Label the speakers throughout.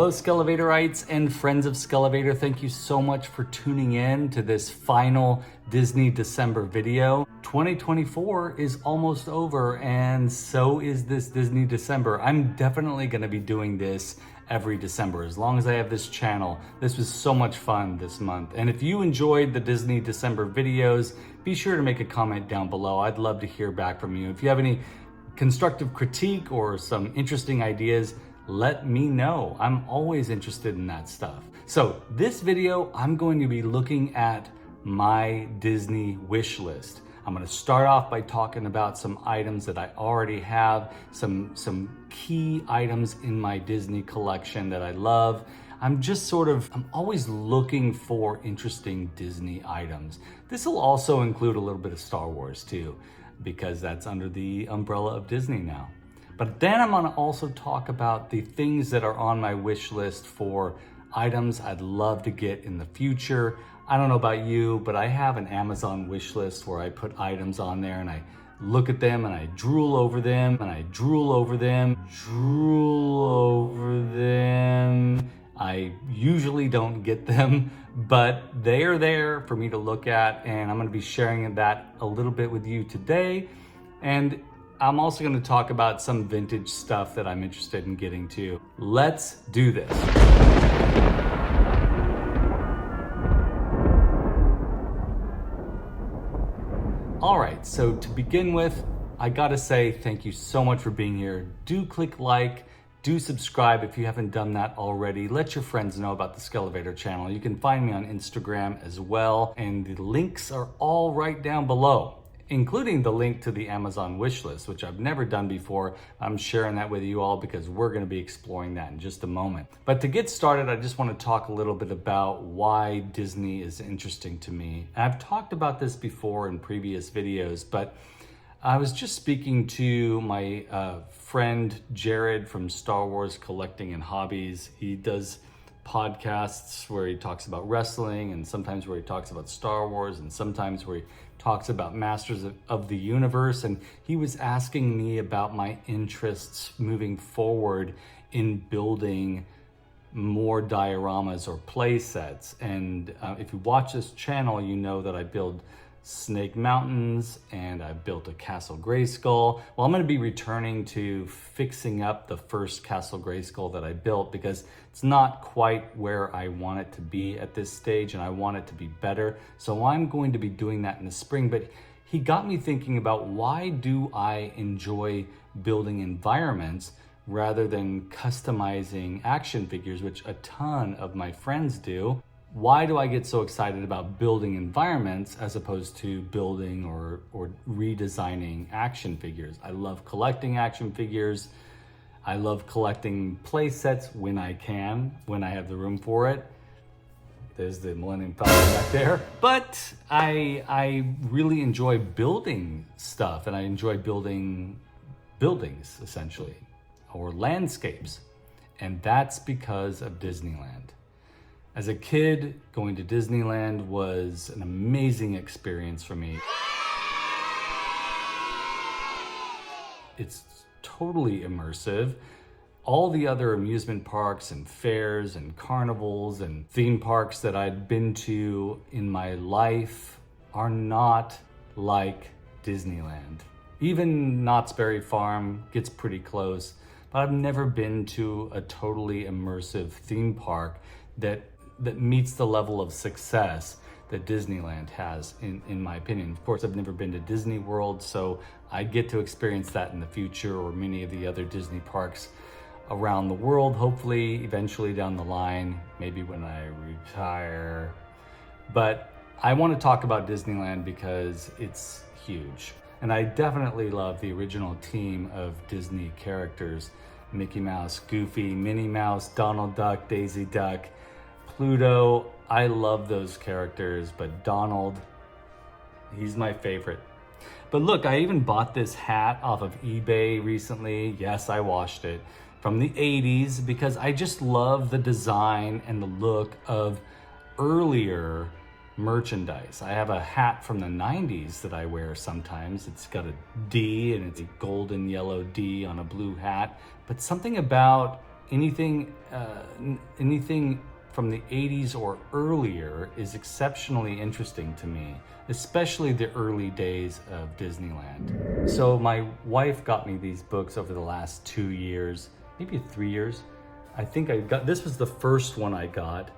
Speaker 1: Hello Skele Vaderites and friends of Skele Vader. Thank you so much for tuning in to this final Disney December video. 2024 is almost over and so is this Disney December. I'm definitely going to be doing this every December as long as I have this channel. This was so much fun this month. And if you enjoyed the Disney December videos, be sure to make a comment down below. I'd love to hear back from you. If you have any constructive critique or some interesting ideas, let me know. I'm always interested in that stuff. So this video, I'm going to be looking at my Disney wish list. I'm going to start off by talking about some items that I already have, some key items in my Disney collection that I love. I'm always looking for interesting Disney items. This will also include a little bit of Star Wars too, because that's under the umbrella of Disney now. But then I'm gonna also talk about the things that are on my wish list for items I'd love to get in the future. I don't know about you, but I have an Amazon wish list where I put items on there and I look at them and I drool over them and I drool over them. I usually don't get them, but they are there for me to look at, and I'm gonna be sharing that a little bit with you today. And I'm also going to talk about some vintage stuff that I'm interested in getting to. Let's do this. All right, so to begin with, I gotta say thank you so much for being here. Do click like, do subscribe if you haven't done that already. Let your friends know about the Skele Vader channel. You can find me on Instagram as well, and the links are all right down below, including the link to the Amazon wishlist, which I've never done before. I'm sharing that with you all because we're going to be exploring that in just a moment. But to get started, I just want to talk a little bit about why Disney is interesting to me. And I've talked about this before in previous videos, but I was just speaking to my friend Jared from Star Wars Collecting and Hobbies. He does podcasts where he talks about wrestling, and sometimes where he talks about Star Wars, and sometimes where he talks about Masters of the Universe. And he was asking me about my interests moving forward in building more dioramas or play sets. And if you watch this channel, you know that I build Snake Mountains and I built a Castle Grayskull. Well, I'm going to be returning to fixing up the first Castle Grayskull that I built because it's not quite where I want it to be at this stage, and I want it to be better. So I'm going to be doing that in the spring. But he got me thinking about, why do I enjoy building environments rather than customizing action figures, which a ton of my friends do? Why do I get so excited about building environments as opposed to building or redesigning action figures? I love collecting action figures. I love collecting play sets when I can, when I have the room for it. There's the Millennium Falcon back there. But I really enjoy building stuff, and I enjoy building buildings, essentially, or landscapes. And that's because of Disneyland. As a kid, going to Disneyland was an amazing experience for me. It's totally immersive. All the other amusement parks and fairs and carnivals and theme parks that I'd been to in my life are not like Disneyland. Even Knott's Berry Farm gets pretty close, but I've never been to a totally immersive theme park that meets the level of success that Disneyland has, in my opinion. Of course, I've never been to Disney World, so I get to experience that in the future, or many of the other Disney parks around the world, hopefully, eventually down the line, maybe when I retire. But I want to talk about Disneyland because it's huge. And I definitely love the original team of Disney characters: Mickey Mouse, Goofy, Minnie Mouse, Donald Duck, Daisy Duck, Pluto. I love those characters, but Donald, he's my favorite. But look, I even bought this hat off of eBay recently. Yes, I washed it, from the 80s, because I just love the design and the look of earlier merchandise. I have a hat from the 90s that I wear sometimes. It's got a D, and it's a golden yellow D on a blue hat. But something about anything from the 80s or earlier is exceptionally interesting to me, especially the early days of Disneyland. So my wife got me these books over the last 2 years, maybe 3 years. I think this was the first one I got,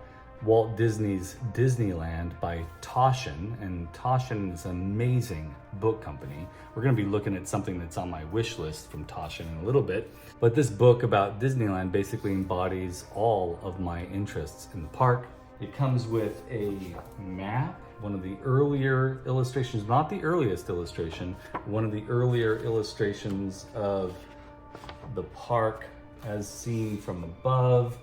Speaker 1: Walt Disney's Disneyland by Taschen, and Taschen is an amazing book company. We're gonna be looking at something that's on my wish list from Taschen in a little bit. But this book about Disneyland basically embodies all of my interests in the park. It comes with a map, one of the earlier illustrations, not the earliest illustration, one of the earlier illustrations of the park as seen from above.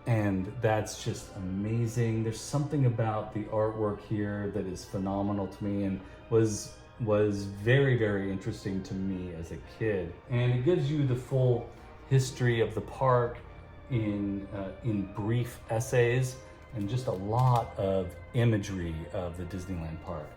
Speaker 1: And that's just amazing. There's something about the artwork here that is phenomenal to me and was very, very interesting to me as a kid. And it gives you the full history of the park in brief essays and just a lot of imagery of the Disneyland park.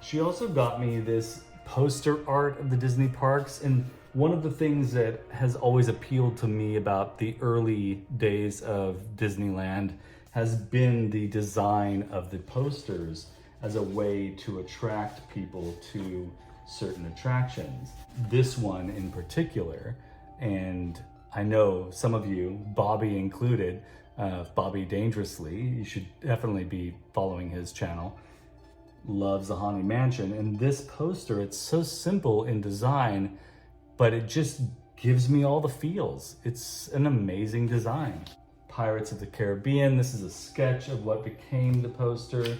Speaker 1: She also got me this poster art of the Disney parks, and one of the things that has always appealed to me about the early days of Disneyland has been the design of the posters as a way to attract people to certain attractions. This one in particular, and I know some of you, Bobby included, Bobby Dangerously, you should definitely be following his channel, loves the Haunted Mansion. And this poster, it's so simple in design, but it just gives me all the feels. It's an amazing design. Pirates of the Caribbean, this is a sketch of what became the poster.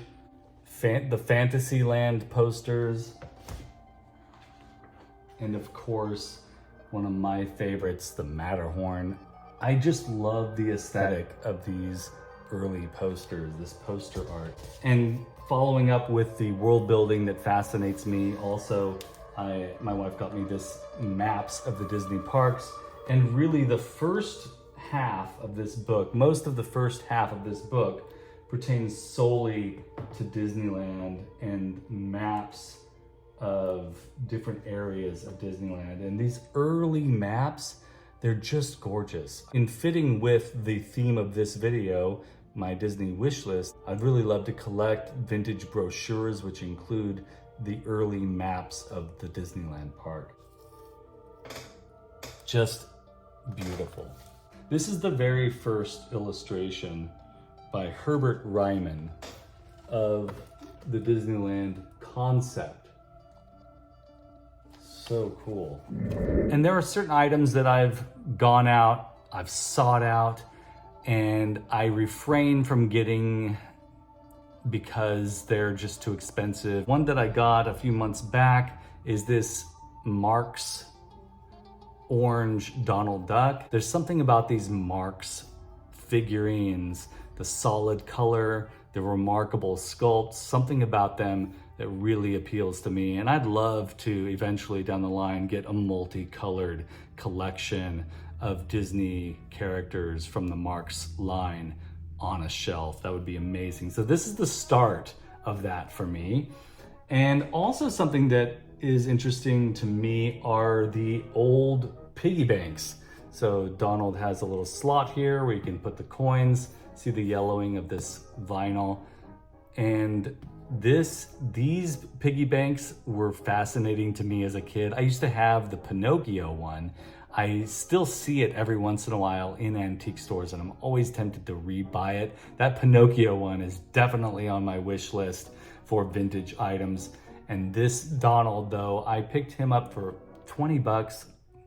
Speaker 1: The Fantasyland posters. And of course, one of my favorites, the Matterhorn. I just love the aesthetic of these early posters, this poster art. And following up with the world building that fascinates me, also, my wife got me this maps of the Disney parks, and really the first half of this book, most of the first half of this book pertains solely to Disneyland and maps of different areas of Disneyland. And these early maps, they're just gorgeous. In fitting with the theme of this video, my Disney wish list, I'd really love to collect vintage brochures which include the early maps of the Disneyland park. Just beautiful. This is the very first illustration by Herbert Ryman of the Disneyland concept. So cool. And there are certain items that I've gone out, I've sought out, and I refrain from getting because they're just too expensive. One that I got a few months back is this Marx orange Donald Duck. There's something about these Marx figurines, the solid color, the remarkable sculpt, something about them that really appeals to me. And I'd love to eventually down the line get a multicolored collection of Disney characters from the Marx line on a shelf. That would be amazing. So this is the start of that for me. And also something that is interesting to me are the old piggy banks. So Donald has a little slot here where you can put the coins, see the yellowing of this vinyl. And these piggy banks were fascinating to me as a kid. I used to have the Pinocchio one. I still see it every once in a while in antique stores, and I'm always tempted to rebuy it. That Pinocchio one is definitely on my wish list for vintage items. And this Donald, though, I picked him up for 20 bucks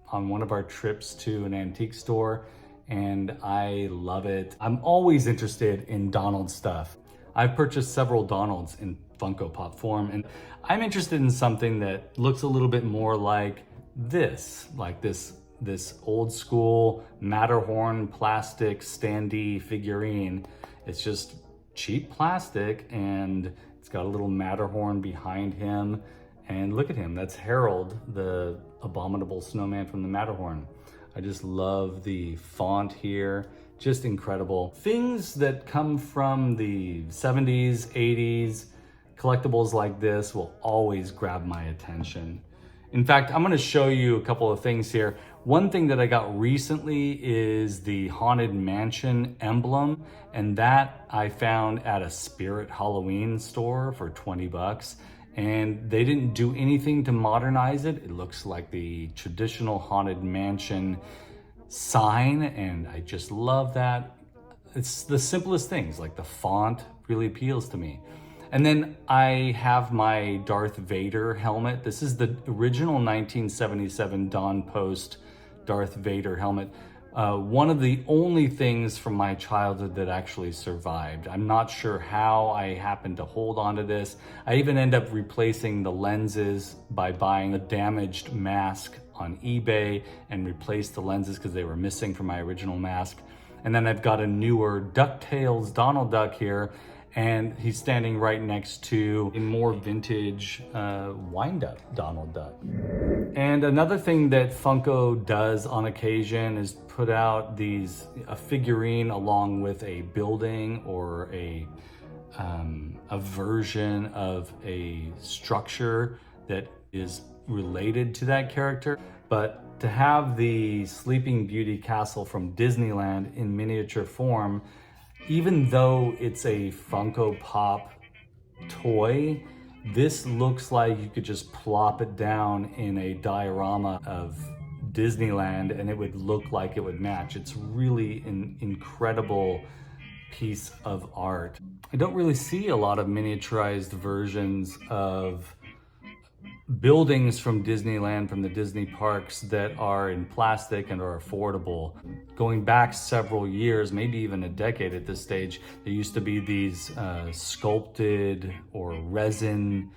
Speaker 1: on one of our trips to an antique store, and I love it. I'm always interested in Donald stuff. I've purchased several Donalds in Funko Pop form, and I'm interested in something that looks a little bit more like this old school Matterhorn plastic standee figurine. It's just cheap plastic, and it's got a little Matterhorn behind him. And look at him, that's Harold, the abominable snowman from the Matterhorn. I just love the font here, just incredible. Things that come from the 70s, 80s, collectibles like this will always grab my attention. In fact, I'm gonna show you a couple of things here. One thing that I got recently is the Haunted Mansion emblem, and that I found at a Spirit Halloween store for 20 bucks. And they didn't do anything to modernize it. It looks like the traditional Haunted Mansion sign, and I just love that. It's the simplest things, like the font really appeals to me. And then I have my Darth Vader helmet. This is the original 1977 Dawn Post Darth Vader helmet. One of the only things from my childhood that actually survived. I'm not sure how I happened to hold on to this. I even end up replacing the lenses by buying a damaged mask on eBay and replaced the lenses because they were missing from my original mask. And then I've got a newer DuckTales Donald Duck here, and he's standing right next to a more vintage wind-up Donald Duck. And another thing that Funko does on occasion is put out a figurine along with a building or a version of a structure that is related to that character. But to have the Sleeping Beauty castle from Disneyland in miniature form, even though it's a Funko Pop toy, this looks like you could just plop it down in a diorama of Disneyland and it would look like it would match. It's really an incredible piece of art. I don't really see a lot of miniaturized versions of buildings from Disneyland, from the Disney parks, that are in plastic and are affordable. Going back several years, maybe even a decade at this stage, there used to be these sculpted or resin,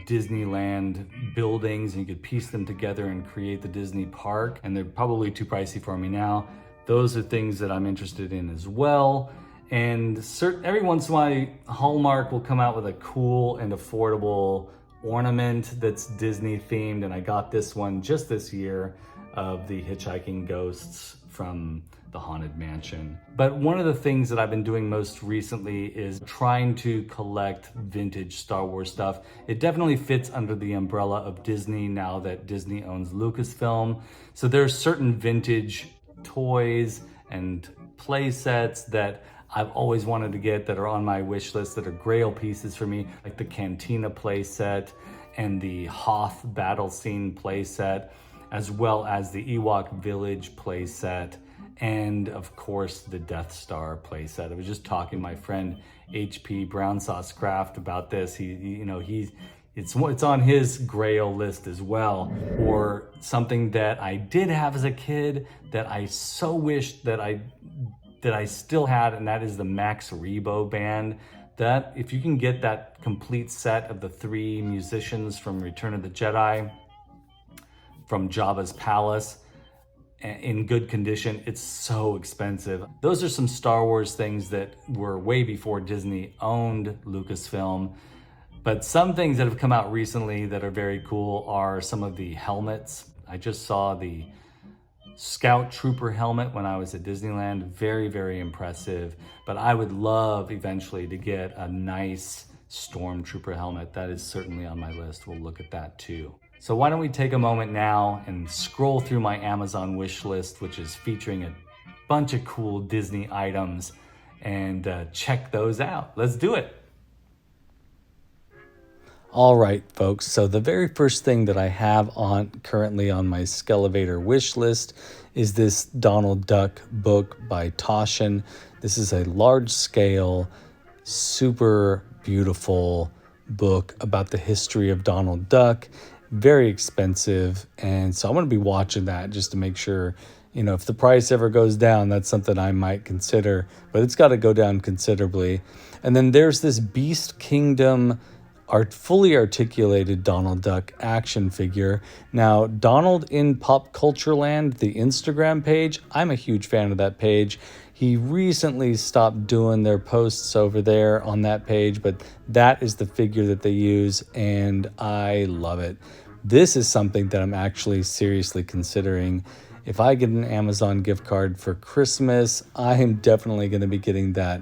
Speaker 1: Disneyland buildings, and you could piece them together and create the Disney park, and they're probably too pricey for me now. Those are things that I'm interested in as well. And every once in a while, Hallmark will come out with a cool and affordable ornament that's Disney themed, and I got this one just this year of the hitchhiking ghosts from the Haunted Mansion. But one of the things that I've been doing most recently is trying to collect vintage Star Wars stuff. It definitely fits under the umbrella of Disney now that Disney owns Lucasfilm. So there's certain vintage toys and play sets that I've always wanted to get that are on my wish list that are grail pieces for me, like the Cantina play set and the Hoth battle scene play set, as well as the Ewok Village play set, and of course the Death Star play set. I was just talking to my friend HP Brown Sauce Craft about this. It's on his grail list as well. Or something that I did have as a kid that I so wished that I still had, and that is the Max Rebo band. That, if you can get that complete set of the 3 musicians from Return of the Jedi, from Jabba's palace, in good condition, it's so expensive. Those are some Star Wars things that were way before Disney owned Lucasfilm. But some things that have come out recently that are very cool are some of the helmets. I just saw the Scout Trooper helmet when I was at Disneyland. Very, very impressive. But I would love eventually to get a nice Stormtrooper helmet. That is certainly on my list. We'll look at that too. So why don't we take a moment now and scroll through my Amazon wish list, which is featuring a bunch of cool Disney items, and check those out. Let's do it. All right, folks. So the very first thing that I have currently on my Skele Vader wish list is this Donald Duck book by Toshin. This is a large scale, super beautiful book about the history of Donald Duck. Very expensive. And so I'm going to be watching that just to make sure, if the price ever goes down, that's something I might consider, but it's got to go down considerably. And then there's this Beast Kingdom fully articulated Donald Duck action figure. Now, Donald in Pop Culture Land, the Instagram page, I'm a huge fan of that page. He recently stopped doing their posts over there on that page, but that is the figure that they use, and I love it. This is something that I'm actually seriously considering. If I get an Amazon gift card for Christmas, I am definitely going to be getting that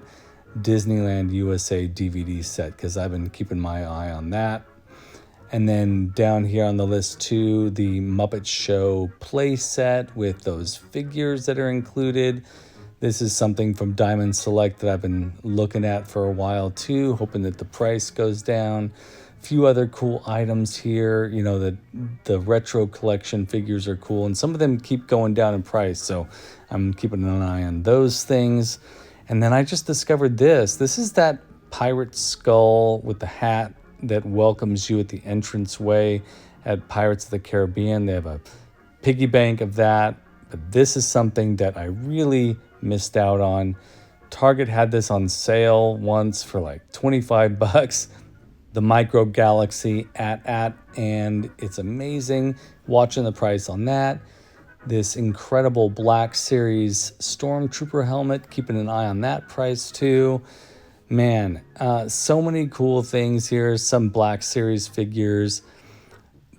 Speaker 1: Disneyland USA DVD set because I've been keeping my eye on that. And then down here on the list too, the Muppet Show play set with those figures that are included. This is something from Diamond Select that I've been looking at for a while too, hoping that the price goes down. A few other cool items here. You know, the retro collection figures are cool, and some of them keep going down in price, so I'm keeping an eye on those things. And then I just discovered this. This is that pirate skull with the hat that welcomes you at the entranceway at Pirates of the Caribbean. They have a piggy bank of that, but this is something that I really missed out on. Target had this on sale once for like 25 bucks. The Micro Galaxy and it's amazing watching the price on that. This incredible Black Series Stormtrooper helmet, keeping an eye on that price too. Man, so many cool things here, some Black Series figures,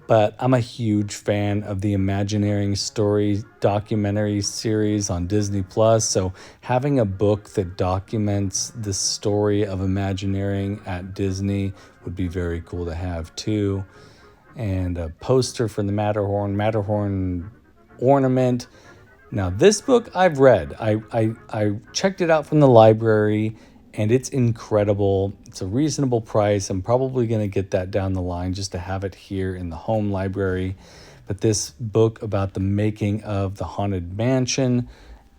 Speaker 1: but I'm a huge fan of the Imagineering Story documentary series on Disney+. So having a book that documents the story of Imagineering at Disney would be very cool to have too. And a poster for the Matterhorn ornament. Now this book I've read. I checked it out from the library, and it's incredible. It's a reasonable price. I'm probably going to get that down the line just to have it here in the home library. But this book about the making of the Haunted Mansion,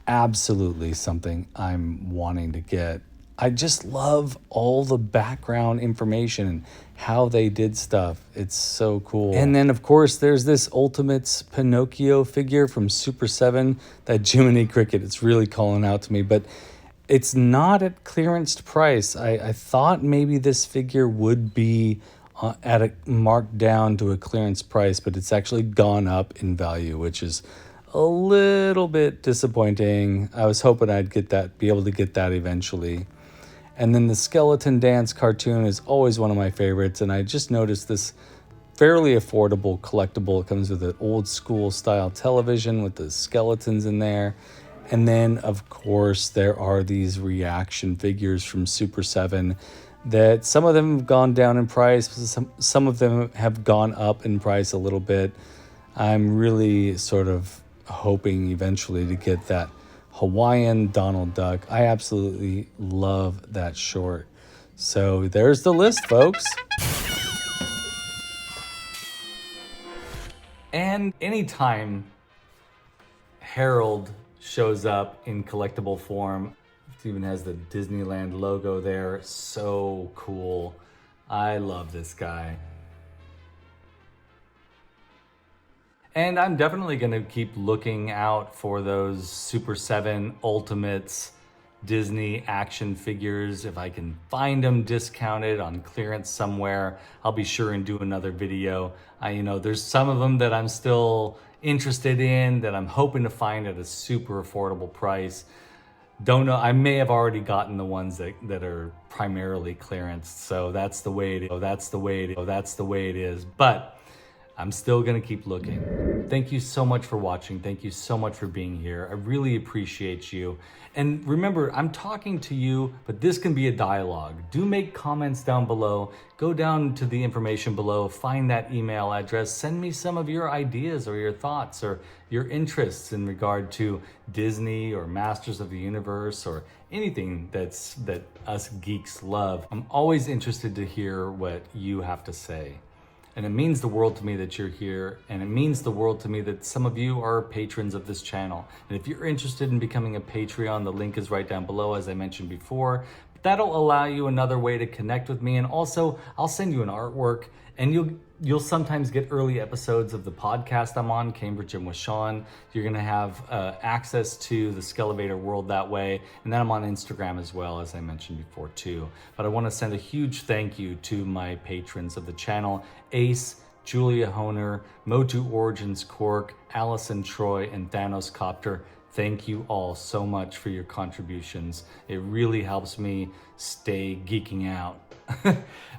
Speaker 1: absolutely something I'm wanting to get. I just love all the background information and how they did stuff. It's so cool. And then, of course, there's this Ultimates Pinocchio figure from Super 7, that Jiminy Cricket. It's really calling out to me, but it's not at clearance price. I thought maybe this figure would be at a marked down to a clearance price, but it's actually gone up in value, which is a little bit disappointing. I was hoping I'd be able to get that eventually. And then the Skeleton Dance cartoon is always one of my favorites, and I just noticed this fairly affordable collectible. It comes with an old school style television with the skeletons in there. And then, of course, there are these reaction figures from Super 7 that some of them have gone down in price. Some of them have gone up in price a little bit. I'm really sort of hoping eventually to get that Hawaiian Donald Duck. I absolutely love that short. So there's the list, folks. And anytime Harold shows up in collectible form, it even has the Disneyland logo there. So cool. I love this guy. And I'm definitely going to keep looking out for those Super 7 Ultimates Disney action figures. If I can find them discounted on clearance somewhere, I'll be sure and do another video. There's some of them that I'm still interested in that I'm hoping to find at a super affordable price. Don't know, I may have already gotten the ones that are primarily clearance. So that's the way it is. But I'm still gonna keep looking. Thank you so much for watching. Thank you so much for being here. I really appreciate you. And remember, I'm talking to you, but this can be a dialogue. Do make comments down below. Go down to the information below, find that email address, send me some of your ideas or your thoughts or your interests in regard to Disney or Masters of the Universe or anything that us geeks love. I'm always interested to hear what you have to say. And it means the world to me that you're here, and it means the world to me that some of you are patrons of this channel. And if you're interested in becoming a Patreon, the link is right down below, as I mentioned before. That'll allow you another way to connect with me, and also I'll send you an artwork, and you'll sometimes get early episodes of the podcast I'm on, Cambridge and with Sean. You're gonna have access to the Skele Vader world that way, and then I'm on Instagram as well, as I mentioned before too. But I want to send a huge thank you to my patrons of the channel: Ace, Julia Honer, MotuOriginsCork, Allison Troy, and Thanos Copter. Thank you all so much for your contributions. It really helps me stay geeking out.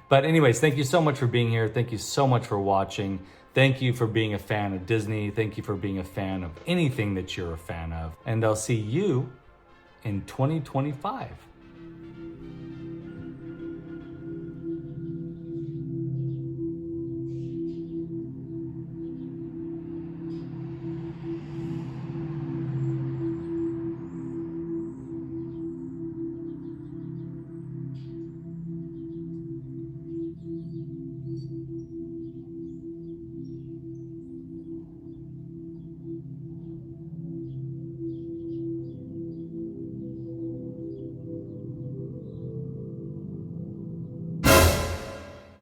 Speaker 1: But anyways, thank you so much for being here. Thank you so much for watching. Thank you for being a fan of Disney. Thank you for being a fan of anything that you're a fan of. And I'll see you in 2025.